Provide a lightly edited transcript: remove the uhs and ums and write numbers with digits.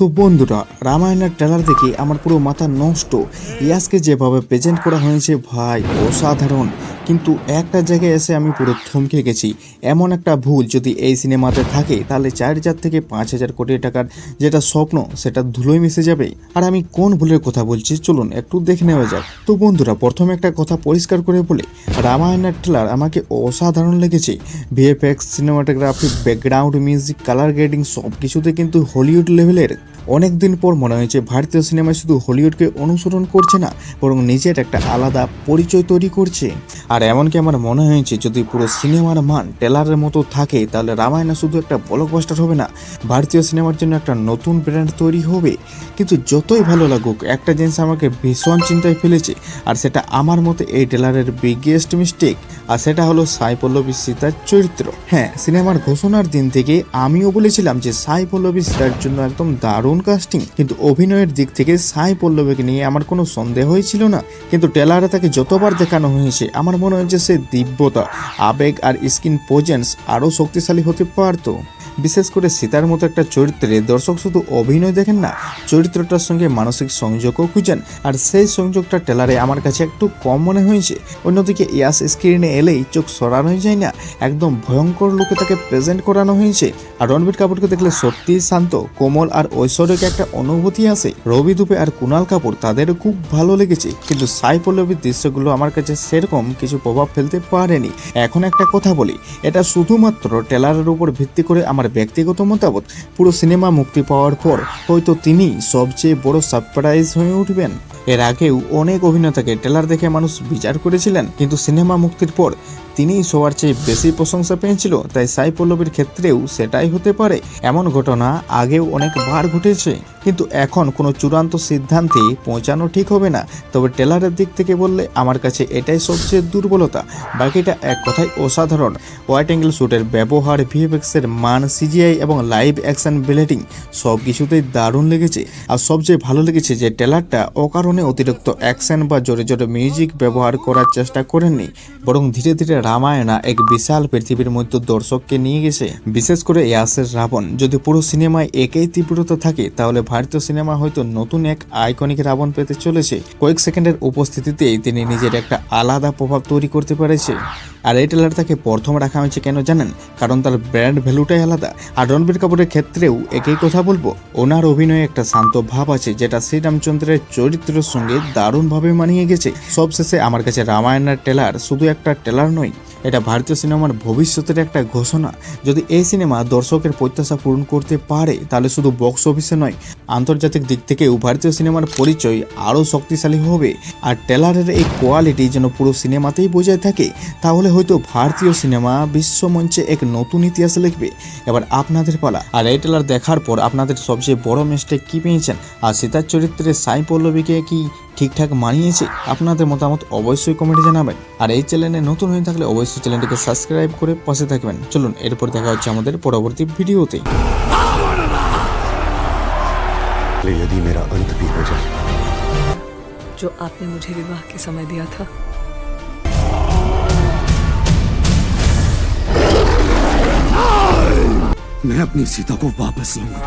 তো বন্ধুরা, রামায়ণের ট্রেলার দেখে আমার পুরো মাথা নষ্ট। ইয়াসকে যেভাবে প্রেজেন্ট করা হয়েছে ভাই অসাধারণ, কিন্তু একটা জায়গায় এসে আমি পুরো থমকে গেছি। এমন একটা ভুল যদি এই সিনেমাতে থাকে তাহলে 4,000 থেকে 5,000 কোটি টাকার যেটা স্বপ্ন সেটা ধুলোয় মিশে যাবে। আর আমি কোন ভুলের কথা বলছি চলুন একটু দেখে নেওয়া যাক। তো বন্ধুরা, প্রথমে একটা কথা পরিষ্কার করে বলি, রামায়ণের ট্রেলার আমাকে অসাধারণ লেগেছে। VFX, cinematography, background music, colour grading সব কিছুতে কিন্তু হলিউড লেভেলের। অনেকদিন পর মনে হয়েছে ভারতীয় সিনেমায় শুধু হলিউডকে অনুসরণ করছে না, বরং নিজের একটা আলাদা পরিচয় তৈরি করছে। আর এমনকি আমার মনে হয়েছে যদি পুরো সিনেমার মান ট্রেলারের মতো থাকে তাহলে রামায়ণ শুধু একটা ব্লকবাস্টার হবে না, ভারতীয় সিনেমার জন্য একটা নতুন ব্র্যান্ড তৈরি হবে। কিন্তু যতই ভালো লাগুক, একটা জিনিস আমাকে ভীষণ চিন্তায় ফেলেছে, আর সেটা আমার মতে এই ট্রেলারের বিগেস্ট মিস্টেক, আর সেটা হলো সাই পল্লবী সীতার চরিত্র। হ্যাঁ, সিনেমার ঘোষণার দিন থেকে আমিও বলেছিলাম যে সাই পল্লবী সীতার জন্য একদম দারুণ কাস্টিং, কিন্তু অভিনয়ের দিক থেকে সাই পল্লবীকে নিয়ে আমার কোনো সন্দেহই ছিল না। কিন্তু ট্রেলারে তাকে যতবার দেখানো হয়েছে আমার মনে হয়েছে সে দিব্যতা, আবেগ আর স্কিন প্রেজেন্স আরও শক্তিশালী হতে পারতো। বিশেষ করে সীতার মতো একটা চরিত্রে দর্শক শুধু অভিনয় দেখেন না, চরিত্রটার সঙ্গে মানসিক সংযোগও খুঁজেন, আর সেই সংযোগটা ট্রেলারে আমার কাছে একটু কম মনে হয়েছে। অন্যদিকে ইয়াস স্ক্রিনে এলেই চোখ সরানোই যায় না, একদম ভয়ঙ্কর লোকে তাকে প্রেজেন্ট করানো হয়েছে। আর রণবীর কাপুরকে দেখলে সত্যিই শান্ত, কোমল আর ঐশ্বর্যকে একটা অনুভূতি আসে। রবি দুবে আর কুনাল কাপুর তাদেরও খুব ভালো লেগেছে, কিন্তু সাই পল্লবীর দৃশ্যগুলো আমার কাছে সেরকম কিছু প্রভাব ফেলতে পারেনি। এখন একটা কথা বলি, এটা শুধুমাত্র ট্রেলারের উপর ভিত্তি করে আমার ব্যক্তিগত মতামত। পুরো সিনেমা মুক্তি পাওয়ার পর হয়তো তিনি সবচেয়ে বড় সারপ্রাইজ হয়ে উঠবেন। এর আগেও অনেক অভিনেতাকে ট্রেলার দেখে মানুষ বিচার করেছিলেন, কিন্তু সিনেমা মুক্তির পর তিনিই সবার চেয়ে বেশি প্রশংসা পেয়েছিল। তাই সাই পল্লবীর ক্ষেত্রেও সেটাই হতে পারে। এমন ঘটনা আগেও অনেকবার ঘটেছে, কিন্তু এখন কোনো চূড়ান্ত সিদ্ধান্তে পৌঁছানো ঠিক হবে না। তবে ট্রেলারের দিক থেকে বললে আমার কাছে এটাই সবচেয়ে দুর্বলতা, বাকিটা এক কথায় অসাধারণ। ওয়াইড অ্যাঙ্গেল শ্যুটের ব্যবহার, ভিএফএক্সের মান, সিজিআই এবং লাইভ অ্যাকশন ব্লেডিং সব কিছুতেই দারুণ লেগেছে। আর সবচেয়ে ভালো লেগেছে যে ট্রেলারটা অকারণে অতিরিক্ত অ্যাকশন বা জোরে জোরে মিউজিক ব্যবহার করার চেষ্টা করেননি, বরং ধীরে ধীরে রামায়ণা এক বিশাল পৃথিবীর মধ্যে দর্শককে নিয়ে গেছে। বিশেষ করে ইয়াসের রাবণ যদি পুরো সিনেমায় একই তীব্রতা থাকে তাহলে ভারতীয় সিনেমা হয়তো নতুন এক আইকনিক রাবণ পেতে চলেছে। কয়েক সেকেন্ডের উপস্থিতিতেই তিনি নিজের একটা আলাদা প্রভাব তৈরি করতে পেরেছে। আর এই ট্রেলার তাকে প্রথম রাখা হয়েছে কেন জানেন? কারণ তার ব্র্যান্ড ভ্যালুটাই আলাদা। আর রণবীর কাপুরের ক্ষেত্রেও একই কথা বলবো, ওনার অভিনয়ে একটা শান্ত ভাব আছে যেটা শ্রীরামচন্দ্রের চরিত্রের সঙ্গে দারুণভাবে মানিয়ে গেছে। সবশেষে আমার কাছে রামায়ণের ট্রেলার শুধু একটা ট্রেলার নয়, এটা ভারতীয় সিনেমার ভবিষ্যতের একটা ঘোষণা। যদি এই সিনেমা দর্শকের প্রত্যাশা পূরণ করতে পারে তাহলে শুধু বক্স অফিসে নয়, আন্তর্জাতিক দিক থেকেও ভারতীয় সিনেমার পরিচয় আরও শক্তিশালী হবে। আর ট্রেলারের এই কোয়ালিটি যেন পুরো সিনেমাতেই বজায় থাকে, তাহলে হয়তো ভারতীয় সিনেমা বিশ্বমঞ্চে এক নতুন ইতিহাস লিখবে। এবার আপনাদের পালা। আর এই ট্রেলার দেখার পর আপনাদের সবচেয়ে বড় মিস্টেক কি পেয়েছেন? আর সীতার চরিত্রে সাই পল্লবীকে কি ঠিকঠাক মানিয়েছে? আপনাদের মতামত অবশ্যই কমেন্টে জানাবেন। আর এই চ্যানেলে নতুন হয়ে থাকলে অবশ্যই চ্যানেলটিকে সাবস্ক্রাইব করে পাশে থাকবেন। চলুন এরপর দেখা হচ্ছে আমাদের পরবর্তী ভিডিওতে। यदि मेरा अंत भी हो जाए, जो आपने मुझे विवाह के समय दिया था, मैं अपनी सीता को वापस लूंगा।